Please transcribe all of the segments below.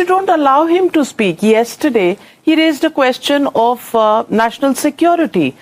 don't allow him to speak. Yesterday, he raised a question of national security.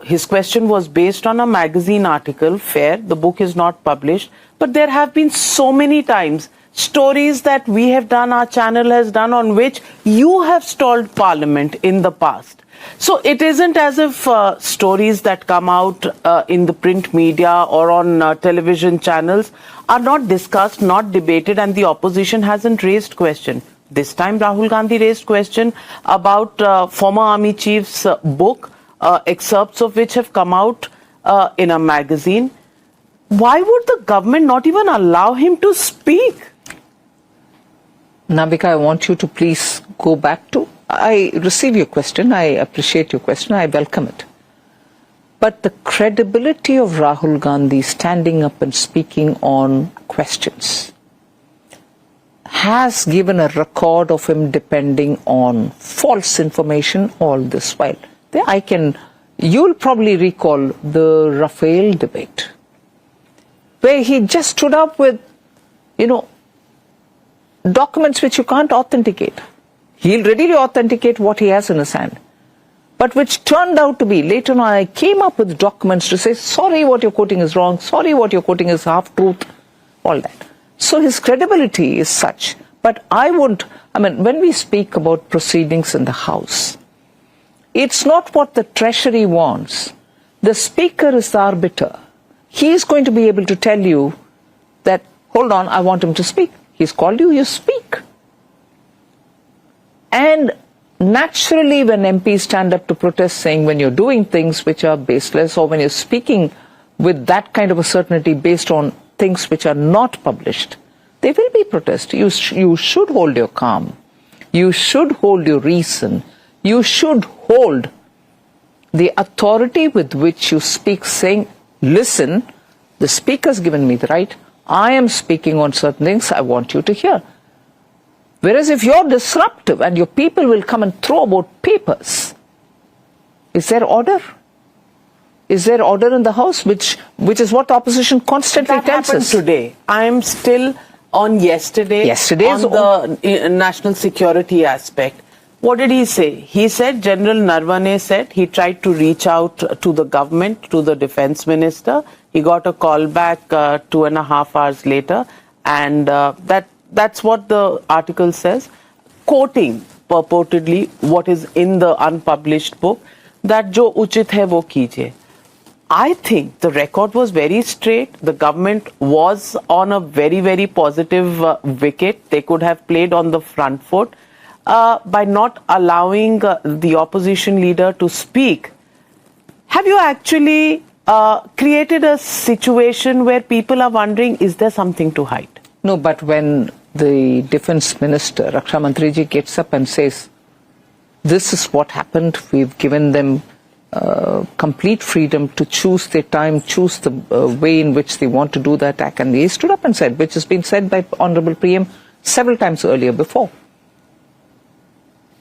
His question was based on a magazine article, fair, the book is not published, but there have been so many times stories that we have done, our channel has done, on which you have stalled Parliament in the past. So it isn't as if stories that come out in the print media or on television channels are not discussed, not debated, and the opposition hasn't raised question. This time Rahul Gandhi raised question about former army chief's book, excerpts of which have come out in a magazine. Why would the government not even allow him to speak? Nabika, I want you to please go back to, I receive your question, I appreciate your question, I welcome it. But the credibility of Rahul Gandhi standing up and speaking on questions has given a record of him depending on false information all this while. You'll probably recall the Rafale debate, where he just stood up with, documents which you can't authenticate. He'll readily authenticate what he has in his hand. But which turned out to be, later on I came up with documents to say, sorry, what you're quoting is wrong, sorry, what you're quoting is half-truth, all that. So his credibility is such. But when we speak about proceedings in the House, it's not what the Treasury wants. The Speaker is the arbiter. He's going to be able to tell you that, hold on, I want him to speak. He's called you, you speak. And naturally, when MPs stand up to protest saying when you're doing things which are baseless, or when you're speaking with that kind of a certainty based on things which are not published, there will be protest. You should hold your calm. You should hold your reason. You should hold the authority with which you speak, saying, listen, the Speaker's given me the right. I am speaking on certain things I want you to hear. Whereas if you're disruptive and your people will come and throw about papers, is there order? Is there order in the House, which is what the opposition constantly tells us? Today. I'm still on yesterday's on the national security aspect. What did he say? He said, General Narawane said he tried to reach out to the government, to the defense minister. He got a call back 2.5 hours later, and that's what the article says, quoting purportedly what is in the unpublished book, that jo uchit hai wo kijiye. I think the record was very straight. The government was on a very, very positive wicket. They could have played on the front foot by not allowing the opposition leader to speak. Have you actually created a situation where people are wondering, is there something to hide? No, but when the defense minister, Raksha Mantriji, gets up and says, this is what happened, we've given them complete freedom to choose their time, choose the way in which they want to do the attack. And he stood up and said, which has been said by Honorable PM several times earlier before.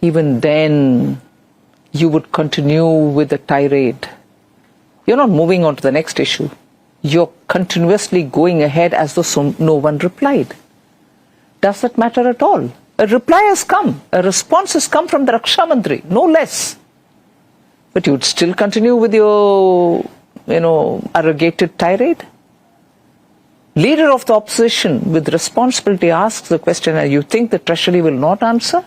Even then, you would continue with the tirade. You're not moving on to the next issue. You're continuously going ahead as though no one replied. Does that matter at all? A reply has come. A response has come from the Raksha Mantri, no less. But you'd still continue with your, arrogated tirade? Leader of the opposition with responsibility asks the question, and you think the Treasury will not answer?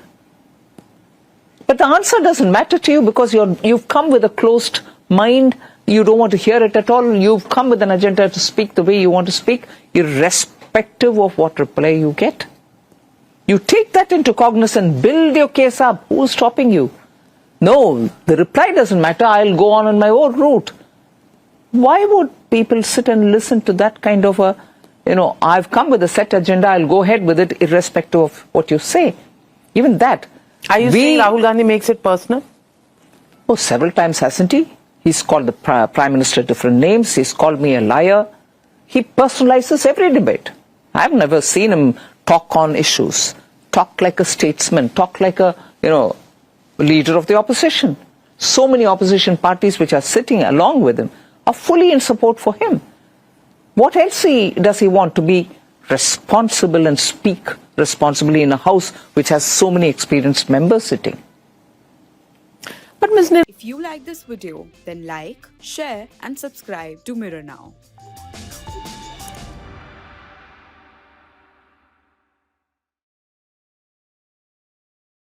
But the answer doesn't matter to you because you've come with a closed mind. You don't want to hear it at all. You've come with an agenda to speak the way you want to speak, irrespective of what reply you get. You take that into cognizance, build your case up. Who's stopping you? No, the reply doesn't matter. I'll go on my own route. Why would people sit and listen to that kind of a, I've come with a set agenda, I'll go ahead with it irrespective of what you say. Even that. Are you saying Rahul Gandhi makes it personal? Oh, several times, hasn't he? He's called the Prime Minister different names. He's called me a liar. He personalizes every debate. I've never seen him talk on issues, talk like a statesman, talk like a, leader of the opposition. So many opposition parties which are sitting along with him are fully in support for him. What else does he want? To be responsible and speak responsibly in a house which has so many experienced members sitting. But Ms. If you like this video, then like, share and subscribe to Mirror Now.